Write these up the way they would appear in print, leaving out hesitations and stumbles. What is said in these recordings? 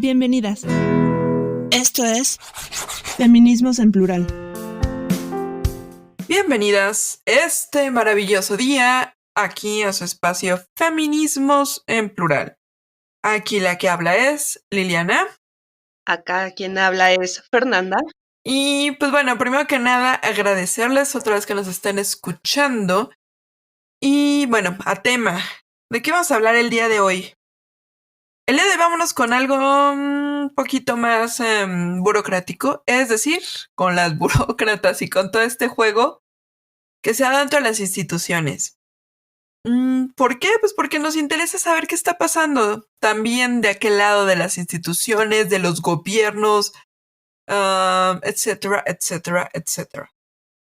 Bienvenidas. Esto es Feminismos en Plural. Bienvenidas este maravilloso día aquí a su espacio Feminismos en Plural. Aquí la que habla es Liliana. Acá quien habla es Fernanda. Y pues bueno, primero que nada agradecerles otra vez que nos estén escuchando. Y bueno, a tema. ¿De qué vamos a hablar el día de hoy? El día de hoy vámonos con algo un poquito más burocrático, es decir, con las burócratas y con todo este juego que se da dentro de las instituciones. ¿Por qué? Pues porque nos interesa saber qué está pasando también de aquel lado de las instituciones, de los gobiernos, etcétera, etcétera, etcétera.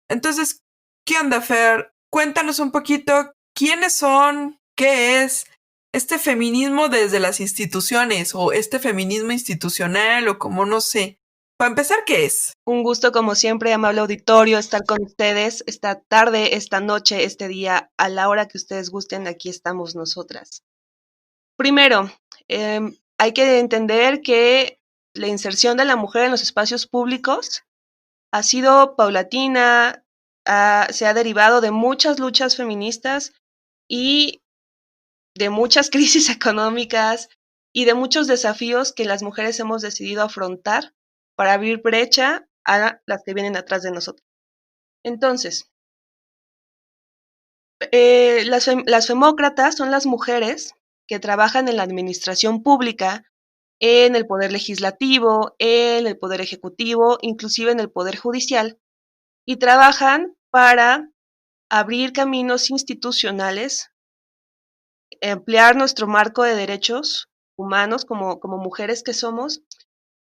Entonces, ¿qué onda, Fer? Cuéntanos un poquito quiénes son, qué es este feminismo desde las instituciones o este feminismo institucional o como no sé. Para empezar, ¿qué es? Un gusto como siempre, amable auditorio, estar con ustedes esta tarde, esta noche, este día, a la hora que ustedes gusten, aquí estamos nosotras. Primero, hay que entender que la inserción de la mujer en los espacios públicos ha sido paulatina, se ha derivado de muchas luchas feministas y de muchas crisis económicas y de muchos desafíos que las mujeres hemos decidido afrontar para abrir brecha a las que vienen atrás de nosotros. Entonces, las femócratas son las mujeres que trabajan en la administración pública, en el poder legislativo, en el poder ejecutivo, inclusive en el poder judicial, y trabajan para abrir caminos institucionales, ampliar nuestro marco de derechos humanos como mujeres que somos,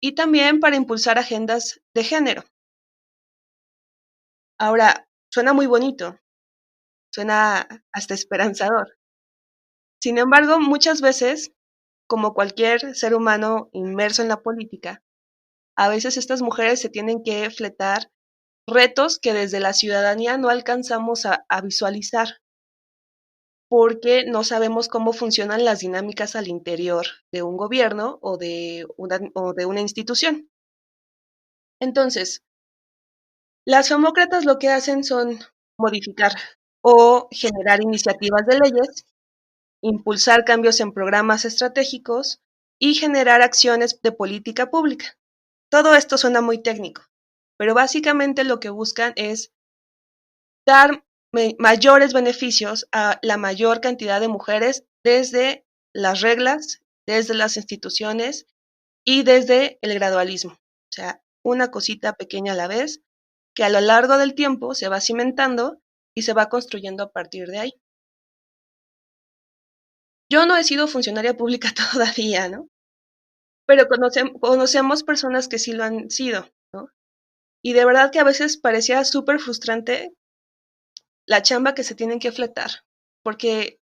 y también para impulsar agendas de género. Ahora, suena muy bonito, suena hasta esperanzador. Sin embargo, muchas veces, como cualquier ser humano inmerso en la política, a veces estas mujeres se tienen que fletar retos que desde la ciudadanía no alcanzamos a visualizar, porque no sabemos cómo funcionan las dinámicas al interior de un gobierno o de una institución. Entonces, las femócratas lo que hacen son modificar o generar iniciativas de leyes, impulsar cambios en programas estratégicos y generar acciones de política pública. Todo esto suena muy técnico, pero básicamente lo que buscan es dar mayores beneficios a la mayor cantidad de mujeres desde las reglas, desde las instituciones y desde el gradualismo. O sea, una cosita pequeña a la vez que a lo largo del tiempo se va cimentando y se va construyendo a partir de ahí. Yo no he sido funcionaria pública todavía, ¿no? Pero conocemos personas que sí lo han sido, ¿no? Y de verdad que a veces parecía súper frustrante la chamba que se tienen que fletar, porque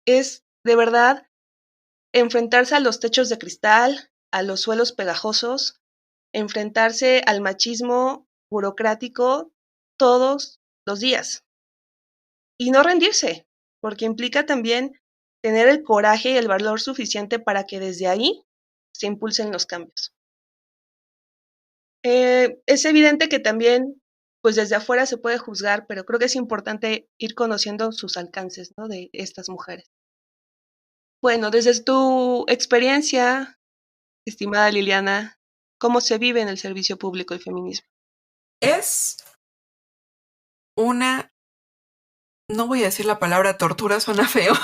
es de verdad enfrentarse a los techos de cristal, a los suelos pegajosos, enfrentarse al machismo burocrático todos los días y no rendirse, porque implica también tener el coraje y el valor suficiente para que desde ahí se impulsen los cambios. Es evidente que también, pues desde afuera se puede juzgar, pero creo que es importante ir conociendo sus alcances, ¿no? De estas mujeres. Bueno, desde tu experiencia, estimada Liliana, ¿cómo se vive en el servicio público el feminismo? Es una, no voy a decir la palabra tortura, suena feo,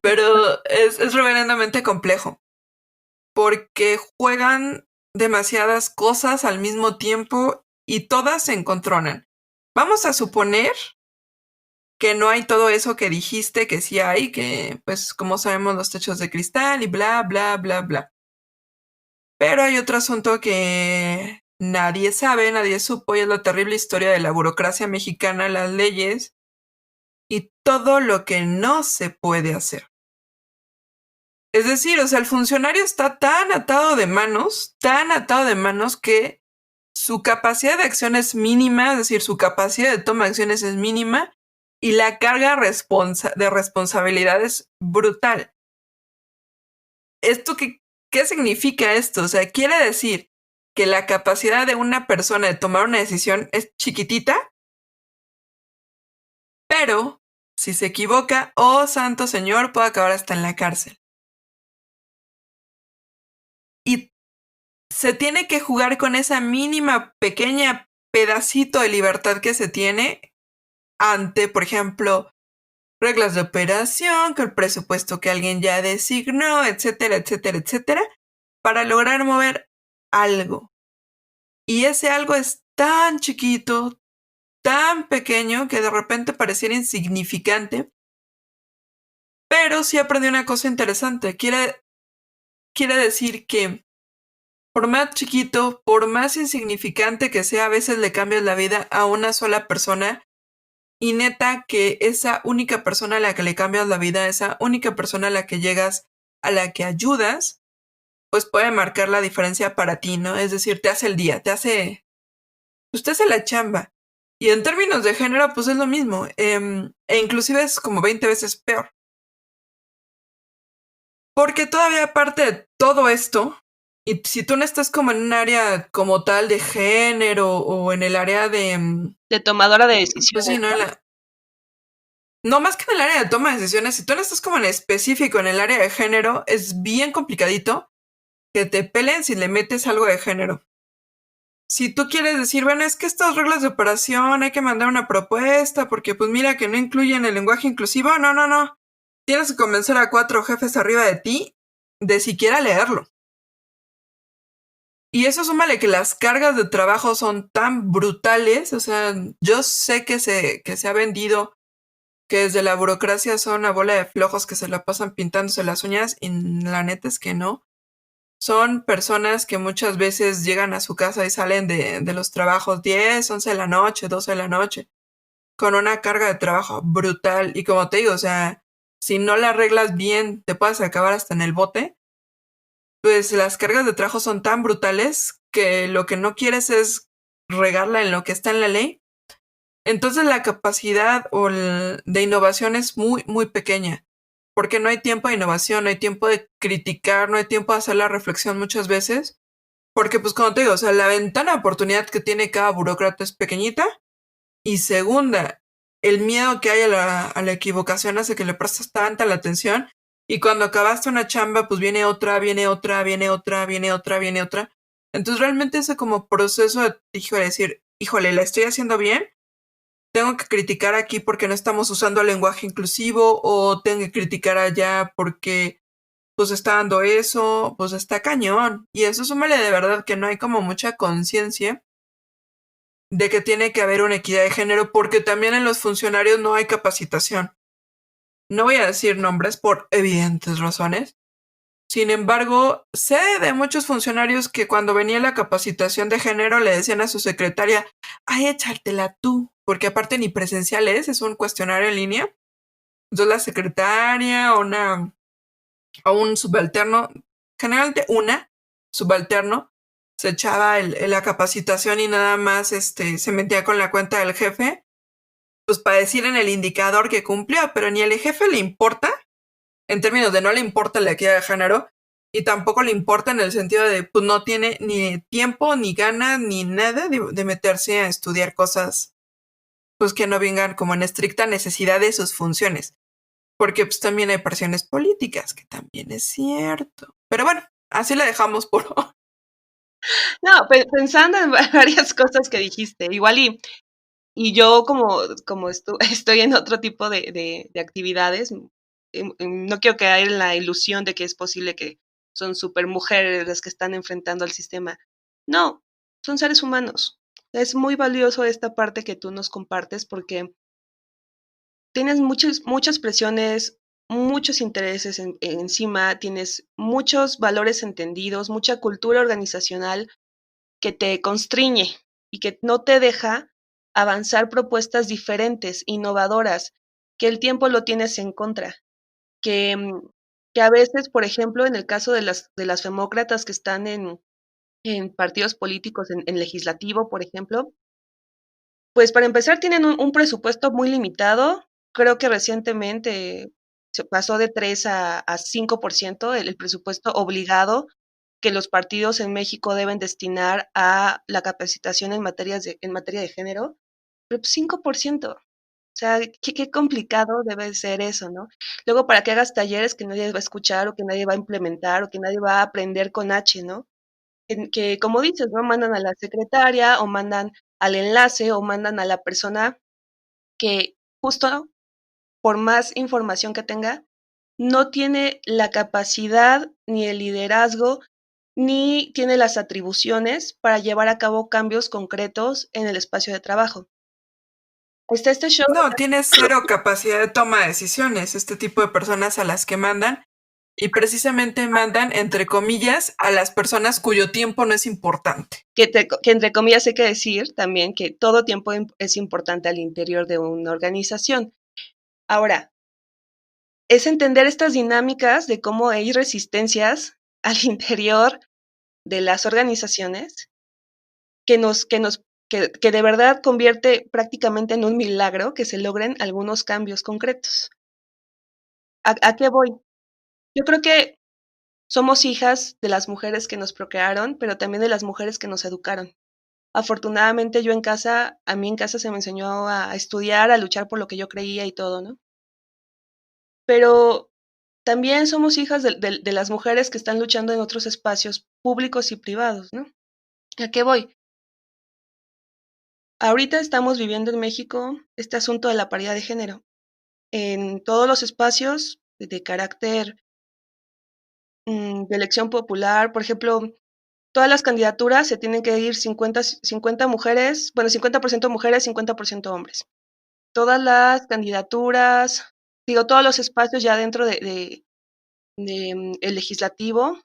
pero es reverendamente complejo, porque juegan demasiadas cosas al mismo tiempo y todas se encontronan. Vamos a suponer que no hay todo eso que dijiste que sí hay, que pues como sabemos los techos de cristal y bla, bla, bla, bla. Pero hay otro asunto que nadie sabe, nadie supo, y es la terrible historia de la burocracia mexicana, las leyes y todo lo que no se puede hacer. Es decir, o sea, el funcionario está tan atado de manos que su capacidad de acción es mínima, es decir, su capacidad de toma de acciones es mínima y la carga de responsabilidad es brutal. ¿Esto qué ¿qué significa esto? O sea, quiere decir que la capacidad de una persona de tomar una decisión es chiquitita, pero si se equivoca, oh santo señor, puede acabar hasta en la cárcel. Y se tiene que jugar con esa mínima pequeña pedacito de libertad que se tiene ante, por ejemplo, reglas de operación, que el presupuesto que alguien ya designó, etcétera, etcétera, etcétera, para lograr mover algo. Y ese algo es tan chiquito, tan pequeño, que de repente pareciera insignificante. Pero sí aprendí una cosa interesante. Quiere decir que por más chiquito, por más insignificante que sea, a veces le cambias la vida a una sola persona. Y neta que esa única persona a la que le cambias la vida, esa única persona a la que llegas, a la que ayudas, pues puede marcar la diferencia para ti, ¿no? Es decir, te hace el día, usted hace la chamba. Y en términos de género, pues es lo mismo. E inclusive es como 20 veces peor. Porque todavía aparte de todo esto, y si tú no estás como en un área como tal de género o en el área de tomadora de decisiones. Pues sí, no más que en el área de toma de decisiones, si tú no estás como en específico en el área de género, es bien complicadito que te peleen si le metes algo de género. Si tú quieres decir, bueno, es que estas reglas de operación hay que mandar una propuesta porque pues mira que no incluyen el lenguaje inclusivo, no. Tienes que convencer a 4 jefes arriba de ti de siquiera leerlo. Y eso súmale que las cargas de trabajo son tan brutales, o sea, yo sé que se ha vendido que desde la burocracia son una bola de flojos que se la pasan pintándose las uñas y la neta es que no. Son personas que muchas veces llegan a su casa y salen de los trabajos 10, 11 de la noche, 12 de la noche, con una carga de trabajo brutal. Y como te digo, o sea, si no la arreglas bien, te puedes acabar hasta en el bote. Pues las cargas de trabajo son tan brutales que lo que no quieres es regarla en lo que está en la ley. Entonces la capacidad de innovación es muy, muy pequeña, porque no hay tiempo de innovación, no hay tiempo de criticar, no hay tiempo de hacer la reflexión muchas veces, porque pues como te digo, o sea, la ventana de oportunidad que tiene cada burócrata es pequeñita, y segunda, el miedo que hay a la equivocación hace que le prestes tanta la atención, y cuando acabaste una chamba, pues viene otra, viene otra, viene otra, viene otra, viene otra. Entonces realmente ese como proceso de decir, híjole, ¿la estoy haciendo bien? Tengo que criticar aquí porque no estamos usando el lenguaje inclusivo o tengo que criticar allá porque pues está dando eso, pues está cañón. Y eso súmale de verdad que no hay como mucha conciencia de que tiene que haber una equidad de género porque también en los funcionarios no hay capacitación. No voy a decir nombres por evidentes razones. Sin embargo, sé de muchos funcionarios que cuando venía la capacitación de género le decían a su secretaria, ay, échatela tú, porque aparte ni presencial es un cuestionario en línea. Entonces la secretaria o un subalterno, generalmente una subalterno, se echaba la capacitación y nada más se metía con la cuenta del jefe, pues para decir en el indicador que cumplió, pero ni al jefe le importa, en términos de no le importa la equidad de género, y tampoco le importa en el sentido de, pues no tiene ni tiempo, ni ganas, ni nada de meterse a estudiar cosas, pues que no vengan como en estricta necesidad de sus funciones. Porque pues también hay presiones políticas, que también es cierto. Pero bueno, así la dejamos por hoy. No, pensando en varias cosas que dijiste, igual y yo como estoy en otro tipo de actividades, no quiero caer en la ilusión de que es posible que son super mujeres las que están enfrentando al sistema. No, son seres humanos. Es muy valioso esta parte que tú nos compartes porque tienes muchas presiones, muchos intereses encima, tienes muchos valores entendidos, mucha cultura organizacional que te constriñe y que no te deja avanzar propuestas diferentes, innovadoras, que el tiempo lo tienes en contra, que, que a veces, por ejemplo, en el caso de las demócratas que están en partidos políticos, en legislativo, por ejemplo, pues para empezar tienen un presupuesto muy limitado. Creo que recientemente se pasó de 3 a 5% el presupuesto obligado que los partidos en México deben destinar a la capacitación en materia de género, pero pues 5%. O sea, qué complicado debe ser eso, ¿no? Luego, para que hagas talleres que nadie va a escuchar o que nadie va a implementar o que nadie va a aprender con H, ¿no? Que como dices, ¿no? Mandan a la secretaria o mandan al enlace o mandan a la persona que justo por más información que tenga, no tiene la capacidad ni el liderazgo ni tiene las atribuciones para llevar a cabo cambios concretos en el espacio de trabajo. Está este show. No, tiene cero capacidad de toma de decisiones, este tipo de personas a las que mandan, y precisamente mandan, entre comillas, a las personas cuyo tiempo no es importante. Que entre comillas hay que decir también que todo tiempo es importante al interior de una organización. Ahora, es entender estas dinámicas de cómo hay resistencias al interior de las organizaciones que de verdad convierte prácticamente en un milagro que se logren algunos cambios concretos. ¿A qué voy? Yo creo que somos hijas de las mujeres que nos procrearon, pero también de las mujeres que nos educaron. Afortunadamente a mí en casa se me enseñó a estudiar, a luchar por lo que yo creía y todo, ¿no? Pero también somos hijas de las mujeres que están luchando en otros espacios públicos y privados, ¿no? ¿A qué voy? Ahorita estamos viviendo en México este asunto de la paridad de género en todos los espacios de carácter de elección popular. Por ejemplo, todas las candidaturas se tienen que ir 50 mujeres, bueno, 50% mujeres, 50% hombres. Todas las candidaturas, todos los espacios ya dentro el legislativo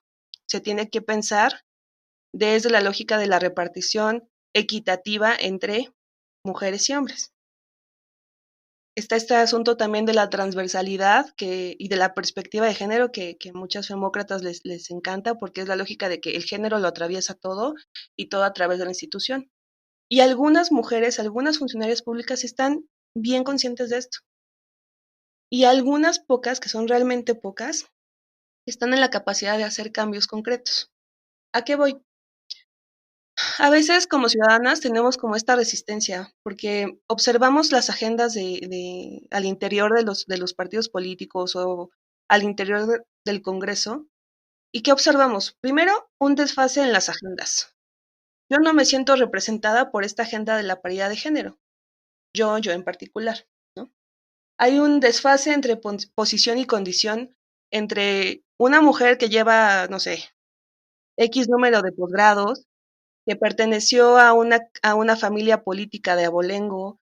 se tiene que pensar desde la lógica de la repartición equitativa entre mujeres y hombres. Está este asunto también de la transversalidad y de la perspectiva de género que muchas demócratas les encanta, porque es la lógica de que el género lo atraviesa todo y todo a través de la institución. Y algunas mujeres, algunas funcionarias públicas están bien conscientes de esto. Y algunas pocas, que son realmente pocas, están en la capacidad de hacer cambios concretos. ¿A qué voy? A veces como ciudadanas tenemos como esta resistencia, porque observamos las agendas al interior de los partidos políticos o al interior del Congreso. ¿Y qué observamos? Primero, un desfase en las agendas. Yo no me siento representada por esta agenda de la paridad de género. Yo en particular, ¿no? Hay un desfase entre posición y condición entre una mujer que lleva, no sé, X número de posgrados, que perteneció a una familia política de abolengo,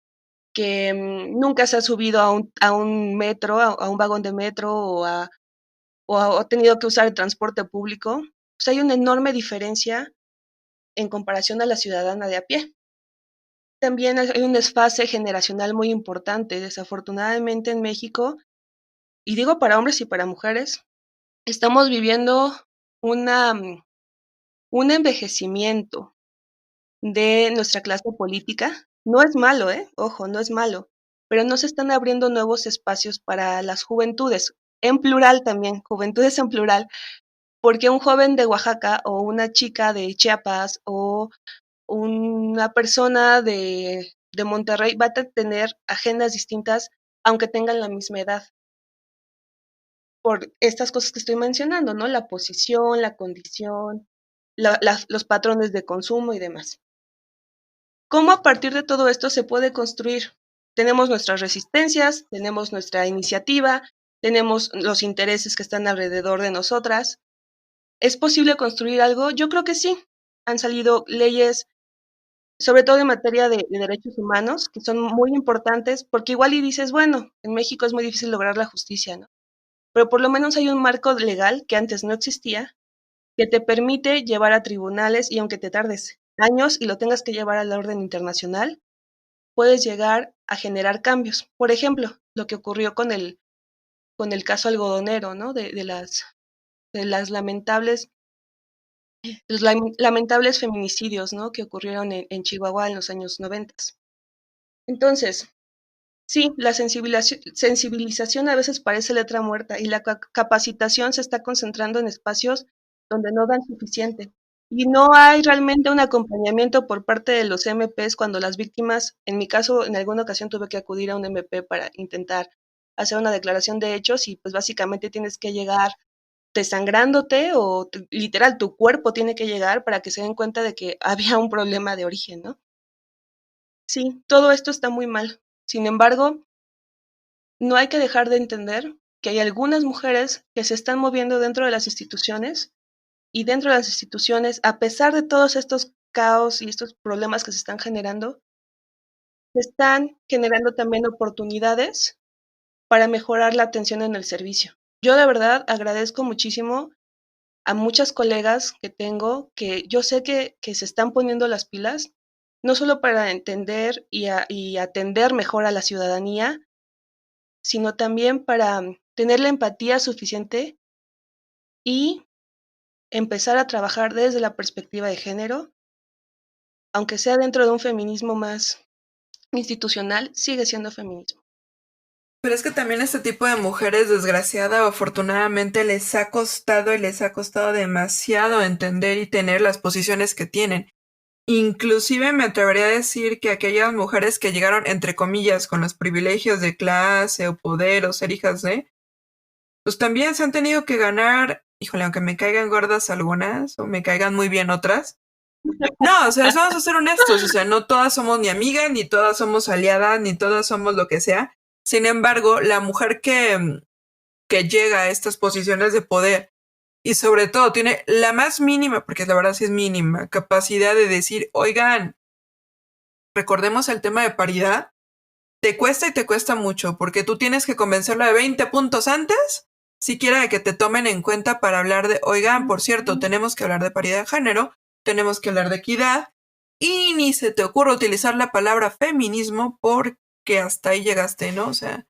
que nunca se ha subido a un metro, a un vagón de metro o ha tenido que usar el transporte público. Pues hay una enorme diferencia en comparación a la ciudadana de a pie. También hay un desfase generacional muy importante. Desafortunadamente en México, y digo para hombres y para mujeres, estamos viviendo un envejecimiento de nuestra clase política. No es malo, ojo, no es malo, pero no se están abriendo nuevos espacios para las juventudes, en plural también, juventudes en plural, porque un joven de Oaxaca o una chica de Chiapas o una persona de Monterrey va a tener agendas distintas aunque tengan la misma edad, por estas cosas que estoy mencionando, ¿no? La posición, la condición, los patrones de consumo y demás. ¿Cómo a partir de todo esto se puede construir? Tenemos nuestras resistencias, tenemos nuestra iniciativa, tenemos los intereses que están alrededor de nosotras. ¿Es posible construir algo? Yo creo que sí. Han salido leyes, sobre todo en materia de derechos humanos, que son muy importantes, porque igual y dices, bueno, en México es muy difícil lograr la justicia, ¿no? Pero por lo menos hay un marco legal que antes no existía, que te permite llevar a tribunales y aunque te tardes años y lo tengas que llevar a la orden internacional, puedes llegar a generar cambios. Por ejemplo, lo que ocurrió con el caso algodonero, ¿no? De los lamentables feminicidios, ¿no? Que ocurrieron en Chihuahua en los años 90. Entonces, sí, la sensibilización a veces parece letra muerta y la capacitación se está concentrando en espacios donde no dan suficiente. Y no hay realmente un acompañamiento por parte de los MPs cuando las víctimas, en mi caso, en alguna ocasión tuve que acudir a un MP para intentar hacer una declaración de hechos y pues básicamente tienes que llegar desangrándote o literal tu cuerpo tiene que llegar para que se den cuenta de que había un problema de origen, ¿no? Sí, todo esto está muy mal. Sin embargo, no hay que dejar de entender que hay algunas mujeres que se están moviendo dentro de las instituciones y dentro de las instituciones, a pesar de todos estos caos y estos problemas que se están generando, se están generando también oportunidades para mejorar la atención en el servicio. Yo de verdad agradezco muchísimo a muchas colegas que tengo que yo sé que se están poniendo las pilas, no solo para entender y atender mejor a la ciudadanía, sino también para tener la empatía suficiente y empezar a trabajar desde la perspectiva de género, aunque sea dentro de un feminismo más institucional, sigue siendo feminismo. Pero es que también este tipo de mujeres, desgraciada o afortunadamente, les ha costado y les ha costado demasiado entender y tener las posiciones que tienen. Inclusive me atrevería a decir que aquellas mujeres que llegaron, entre comillas, con los privilegios de clase o poder o ser hijas de, pues también se han tenido que ganar, híjole, aunque me caigan gordas algunas o me caigan muy bien otras. No, o sea, vamos a ser honestos, o sea, no todas somos ni amigas, ni todas somos aliadas, ni todas somos lo que sea. Sin embargo, la mujer que llega a estas posiciones de poder y sobre todo tiene la más mínima, porque la verdad sí es mínima, capacidad de decir, oigan, recordemos el tema de paridad, te cuesta y te cuesta mucho, porque tú tienes que convencerla de 20 puntos antes, siquiera de que te tomen en cuenta para hablar de, oigan, por cierto, tenemos que hablar de paridad de género, tenemos que hablar de equidad, y ni se te ocurre utilizar la palabra feminismo porque hasta ahí llegaste, ¿no? O sea,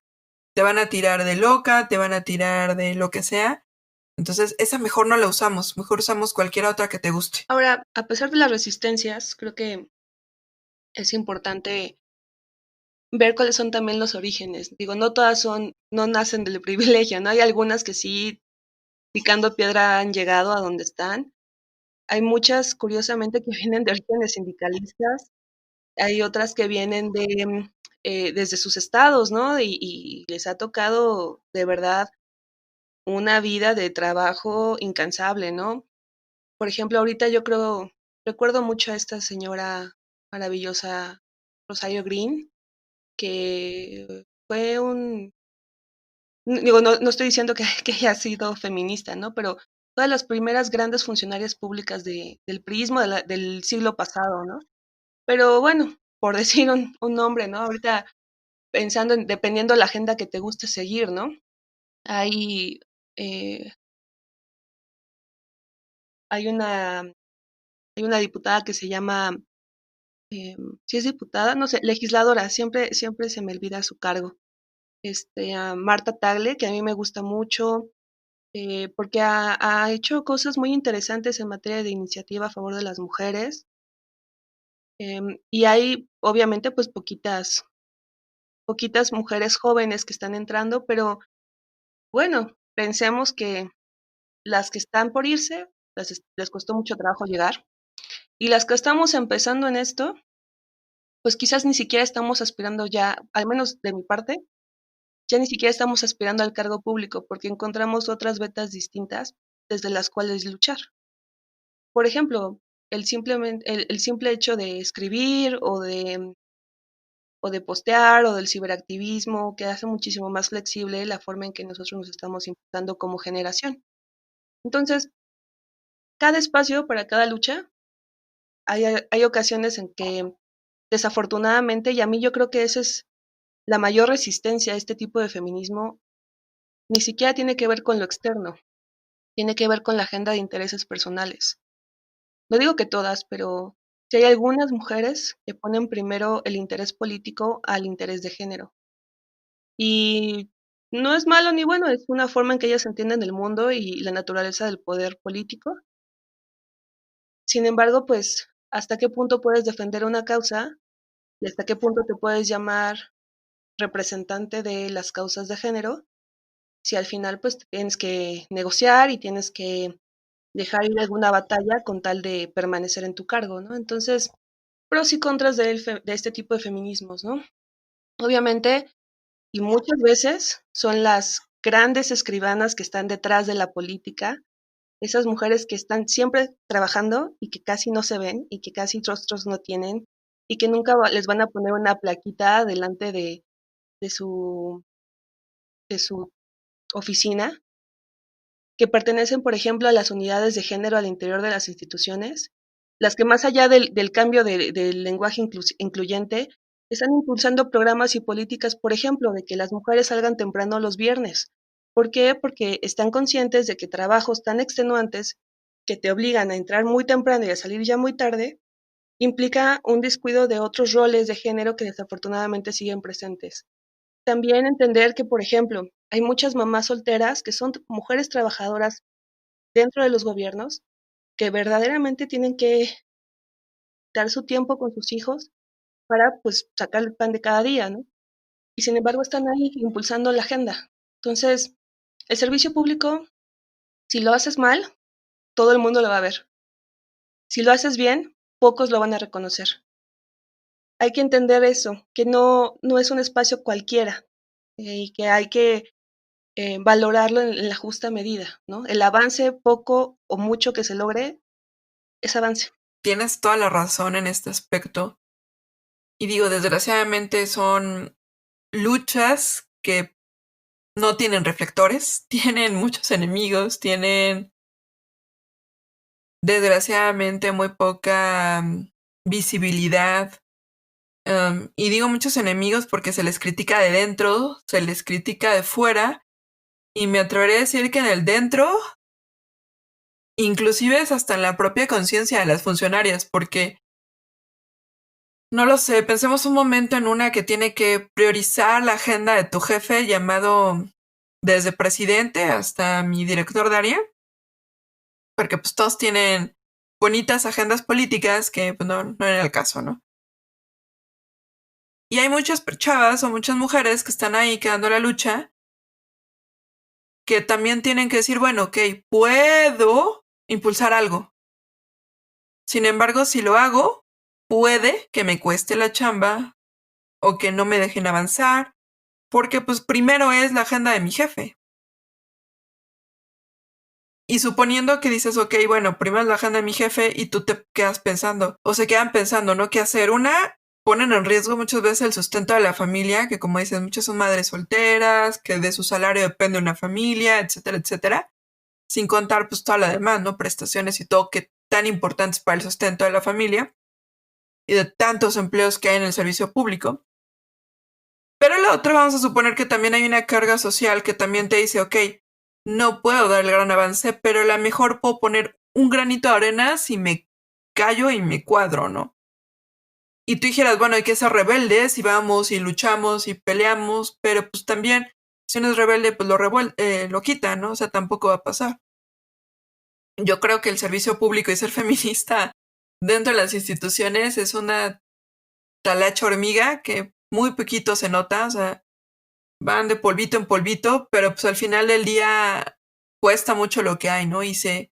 te van a tirar de loca, te van a tirar de lo que sea. Entonces, esa mejor no la usamos, mejor usamos cualquier otra que te guste. Ahora, a pesar de las resistencias, creo que es importante ver cuáles son también los orígenes. Digo, no todas son, no nacen del privilegio, ¿no? Hay algunas que sí, picando piedra han llegado a donde están. Hay muchas, curiosamente, que vienen de orígenes sindicalistas. Hay otras que vienen desde sus estados, ¿no? Y les ha tocado de verdad una vida de trabajo incansable, ¿no? Por ejemplo, ahorita yo creo, recuerdo mucho a esta señora maravillosa, Rosario Green, que fue digo, no estoy diciendo que, que haya sido feminista, ¿no? Pero todas las primeras grandes funcionarias públicas del priismo del siglo pasado, ¿no? Pero bueno, por decir un nombre, ¿no? Ahorita pensando en, dependiendo la agenda que te guste seguir, ¿no? Hay, eh, hay una, hay una diputada que se llama, si es diputada, no sé, legisladora, siempre se me olvida su cargo. A Marta Tagle, que a mí me gusta mucho, porque ha hecho cosas muy interesantes en materia de iniciativa a favor de las mujeres. Y hay, obviamente, pues poquitas mujeres jóvenes que están entrando, pero bueno, pensemos que las que están por irse, les costó mucho trabajo llegar, y las que estamos empezando en esto, pues quizás ni siquiera estamos aspirando ya, al menos de mi parte, ya ni siquiera estamos aspirando al cargo público, porque encontramos otras vetas distintas desde las cuales luchar. Por ejemplo, el simple hecho de escribir o de postear o del ciberactivismo, que hace muchísimo más flexible la forma en que nosotros nos estamos impulsando como generación. Entonces, cada espacio para cada lucha, hay ocasiones en que desafortunadamente, y a mí yo creo que esa es la mayor resistencia a este tipo de feminismo, ni siquiera tiene que ver con lo externo, tiene que ver con la agenda de intereses personales. No digo que todas, pero sí hay algunas mujeres que ponen primero el interés político al interés de género. Y no es malo ni bueno, es una forma en que ellas entienden el mundo y la naturaleza del poder político. Sin embargo, pues, ¿hasta qué punto puedes defender una causa y hasta qué punto te puedes llamar representante de las causas de género si al final pues tienes que negociar y tienes que dejar ir alguna batalla con tal de permanecer en tu cargo, ¿no? Entonces, pros y contras de este tipo de feminismos, ¿no? Obviamente, y muchas veces son las grandes escribanas que están detrás de la política, esas mujeres que están siempre trabajando y que casi no se ven y que casi rostros no tienen y que nunca les van a poner una plaquita delante de su, de su oficina, que pertenecen, por ejemplo, a las unidades de género al interior de las instituciones, las que más allá del cambio del lenguaje incluyente, están impulsando programas y políticas, por ejemplo, de que las mujeres salgan temprano los viernes. ¿Por qué? Porque están conscientes de que trabajos tan extenuantes que te obligan a entrar muy temprano y a salir ya muy tarde, implica un descuido de otros roles de género que desafortunadamente siguen presentes. También entender que, por ejemplo, hay muchas mamás solteras que son mujeres trabajadoras dentro de los gobiernos que verdaderamente tienen que dar su tiempo con sus hijos para pues sacar el pan de cada día, ¿no? Y sin embargo están ahí impulsando la agenda. Entonces, el servicio público, si lo haces mal, todo el mundo lo va a ver. Si lo haces bien, pocos lo van a reconocer. Hay que entender eso, que no es un espacio cualquiera y que hay que valorarlo en la justa medida, ¿no? El avance, poco o mucho que se logre, es avance. Tienes toda la razón en este aspecto. Y digo, desgraciadamente son luchas que no tienen reflectores, tienen muchos enemigos, tienen desgraciadamente muy poca visibilidad. Y digo muchos enemigos porque se les critica de dentro, se les critica de fuera, y me atrevería a decir que en el dentro, inclusive es hasta en la propia conciencia de las funcionarias, porque no lo sé, pensemos un momento en una que tiene que priorizar la agenda de tu jefe llamado desde presidente hasta mi director de área, porque pues todos tienen bonitas agendas políticas que pues, no era el caso, ¿no? Y hay muchas chavas o muchas mujeres que están ahí quedando la lucha, que también tienen que decir, bueno, ok, puedo impulsar algo. Sin embargo, si lo hago, puede que me cueste la chamba o que no me dejen avanzar, porque pues primero es la agenda de mi jefe. Y suponiendo que dices, ok, bueno, primero es la agenda de mi jefe y tú te quedas pensando, o se quedan pensando, ¿no? ¿Qué hacer? Una, ponen en riesgo muchas veces el sustento de la familia, que como dices, muchas son madres solteras, que de su salario depende una familia, etcétera, etcétera. Sin contar pues toda la demás, ¿no? Prestaciones y todo que tan importantes para el sustento de la familia y de tantos empleos que hay en el servicio público. Pero la otra, vamos a suponer que también hay una carga social que también te dice, ok, no puedo dar el gran avance, pero a lo mejor puedo poner un granito de arena si me callo y me cuadro, ¿no? Y tú dijeras, bueno, hay que ser rebeldes y vamos y luchamos y peleamos, pero pues también, si uno es rebelde, pues lo quita, ¿no? O sea, tampoco va a pasar. Yo creo que el servicio público y ser feminista dentro de las instituciones es una talacha hormiga que muy poquito se nota, o sea, van de polvito en polvito, pero pues al final del día cuesta mucho lo que hay, ¿no? Y se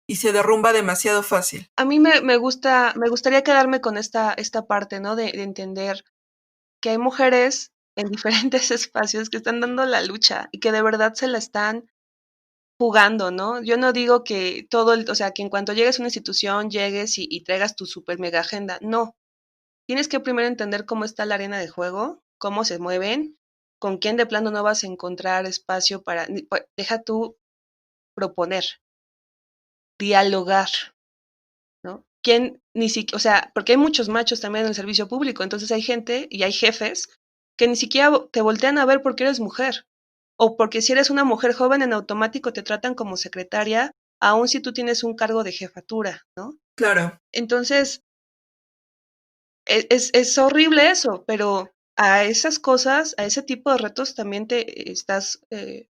derrumba demasiado fácil. A mí me gustaría quedarme con esta parte, ¿no? De entender que hay mujeres en diferentes espacios que están dando la lucha y que de verdad se la están jugando, ¿no? Yo no digo que o sea, que en cuanto llegues a una institución, llegues y traigas tu super mega agenda. No. Tienes que primero entender cómo está la arena de juego, cómo se mueven, con quién de plano no vas a encontrar espacio deja tú proponer, dialogar, ¿no? ¿Quién ni siquiera, o sea, porque hay muchos machos también en el servicio público, entonces hay gente y hay jefes que ni siquiera te voltean a ver porque eres mujer, o porque si eres una mujer joven en automático te tratan como secretaria, aun si tú tienes un cargo de jefatura, ¿no? Claro. Entonces, es horrible eso, pero a esas cosas, a ese tipo de retos también te estás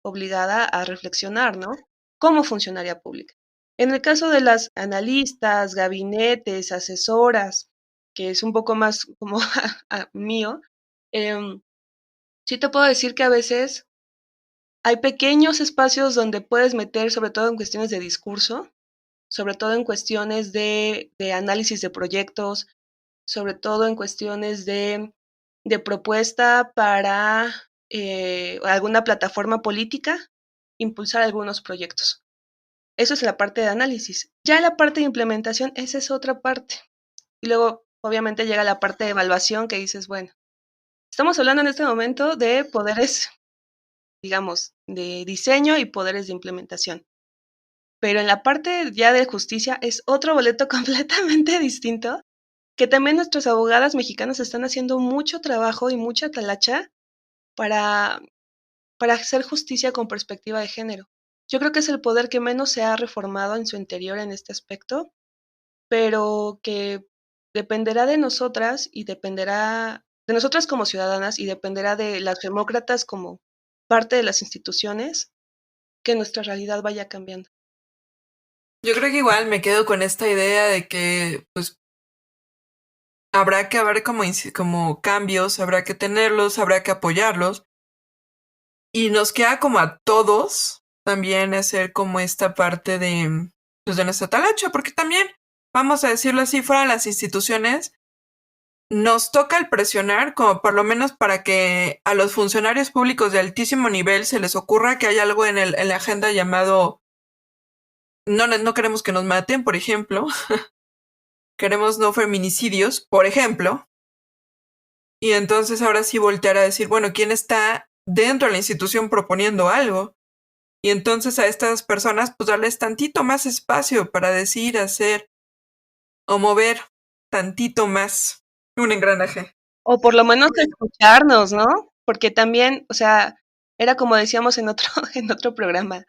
obligada a reflexionar, ¿no? Como funcionaria pública. En el caso de las analistas, gabinetes, asesoras, que es un poco más como mío, em, sí te puedo decir que a veces hay pequeños espacios donde puedes meter, sobre todo en cuestiones de discurso, sobre todo en cuestiones de análisis de proyectos, sobre todo en cuestiones de propuesta para alguna plataforma política, impulsar algunos proyectos. Eso es la parte de análisis. Ya la parte de implementación, esa es otra parte. Y luego, obviamente, llega la parte de evaluación que dices, bueno, estamos hablando en este momento de poderes, digamos, de diseño y poderes de implementación. Pero en la parte ya de justicia es otro boleto completamente distinto, que también nuestras abogadas mexicanas están haciendo mucho trabajo y mucha talacha para hacer justicia con perspectiva de género. Yo creo que es el poder que menos se ha reformado en su interior en este aspecto, pero que dependerá de nosotras y dependerá de nosotras como ciudadanas y dependerá de las demócratas como parte de las instituciones que nuestra realidad vaya cambiando. Yo creo que igual me quedo con esta idea de que pues habrá que haber como cambios, habrá que tenerlos, habrá que apoyarlos. Y nos queda como a todos también hacer como esta parte de, pues de nuestra talacha, porque también, vamos a decirlo así, fuera de las instituciones, nos toca el presionar como por lo menos para que a los funcionarios públicos de altísimo nivel se les ocurra que hay algo en la agenda llamado no queremos que nos maten, por ejemplo. Queremos no feminicidios, por ejemplo. Y entonces ahora sí voltear a decir, bueno, ¿quién está dentro de la institución proponiendo algo? Y entonces a estas personas pues darles tantito más espacio para decir, hacer o mover tantito más un engranaje. O por lo menos escucharnos, ¿no? Porque también, o sea, era como decíamos en otro, en otro programa,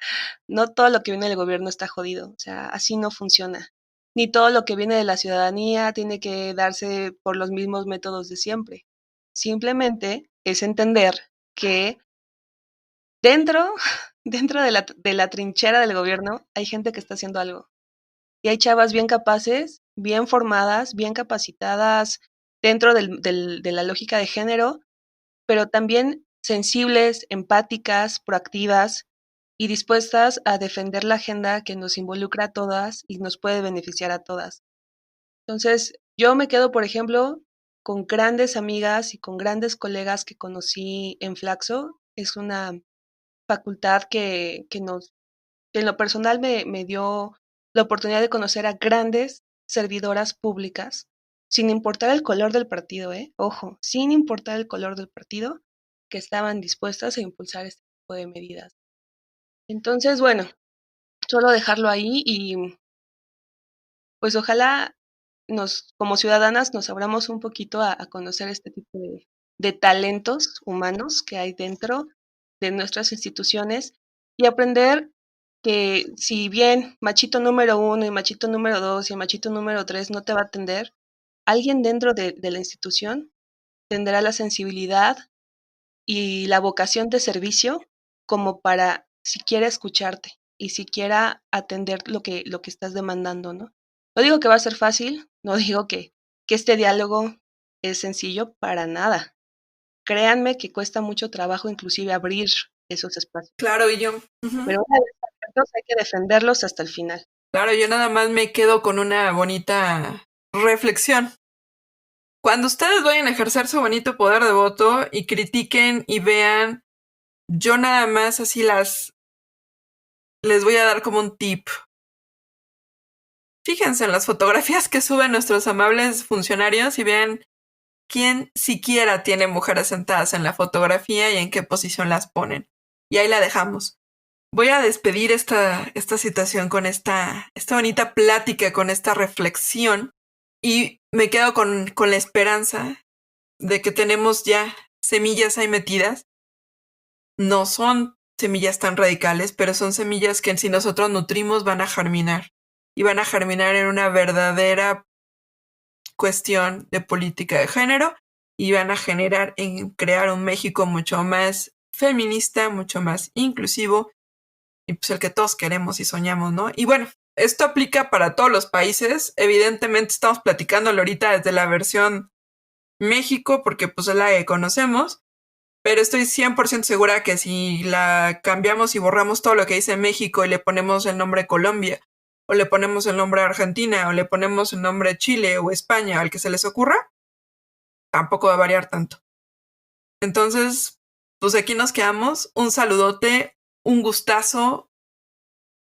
no todo lo que viene del gobierno está jodido, o sea, así no funciona. Ni todo lo que viene de la ciudadanía tiene que darse por los mismos métodos de siempre. Simplemente es entender que dentro, dentro de la trinchera del gobierno hay gente que está haciendo algo. Y hay chavas bien capaces, bien formadas, bien capacitadas dentro de la lógica de género, pero también sensibles, empáticas, proactivas y dispuestas a defender la agenda que nos involucra a todas y nos puede beneficiar a todas. Entonces, yo me quedo, por ejemplo, con grandes amigas y con grandes colegas que conocí en Flaxo. Es una facultad que nos, en lo personal me dio la oportunidad de conocer a grandes servidoras públicas, sin importar el color del partido, ojo, sin importar el color del partido, que estaban dispuestas a impulsar este tipo de medidas. Entonces, bueno, solo dejarlo ahí y pues ojalá nos, como ciudadanas, nos abramos un poquito a conocer este tipo de talentos humanos que hay dentro de nuestras instituciones y aprender que si bien machito número 1 y machito número 2 y machito número 3 no te va a atender, alguien dentro de la institución tendrá la sensibilidad y la vocación de servicio como para siquiera escucharte y siquiera atender lo que estás demandando, ¿no? No digo que va a ser fácil, no digo que este diálogo es sencillo para nada. Créanme que cuesta mucho trabajo inclusive abrir esos espacios. Claro, y yo, Pero una vez abiertos hay que defenderlos hasta el final. claro, yo nada más me quedo con una bonita reflexión. Cuando ustedes vayan a ejercer su bonito poder de voto y critiquen y vean, yo nada más así les voy a dar como un tip. Fíjense en las fotografías que suben nuestros amables funcionarios y vean quién siquiera tiene mujeres sentadas en la fotografía y en qué posición las ponen. Y ahí la dejamos. Voy a despedir esta situación con esta bonita plática, con esta reflexión. Y me quedo con la esperanza de que tenemos ya semillas ahí metidas. No son semillas tan radicales, pero son semillas que si nosotros nutrimos van a germinar. Y van a germinar en una verdadera cuestión de política de género y van a generar en crear un México mucho más feminista, mucho más inclusivo y pues el que todos queremos y soñamos, ¿no? Y bueno, esto aplica para todos los países. Evidentemente estamos platicándolo ahorita desde la versión México porque pues es la que conocemos, pero estoy 100% segura que si la cambiamos y borramos todo lo que dice México y le ponemos el nombre Colombia o le ponemos el nombre Argentina, o le ponemos el nombre Chile o España, al que se les ocurra, tampoco va a variar tanto. Entonces, pues aquí nos quedamos. Un saludote, un gustazo.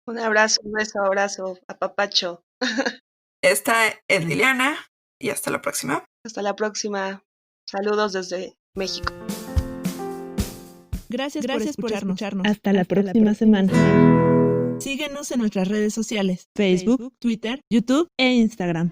Un abrazo, un beso, abrazo, apapacho. Esta es Liliana y hasta la próxima. Hasta la próxima. Saludos desde México. Gracias por escucharnos. Hasta la próxima semana. Síguenos en nuestras redes sociales, Facebook, Twitter, YouTube e Instagram.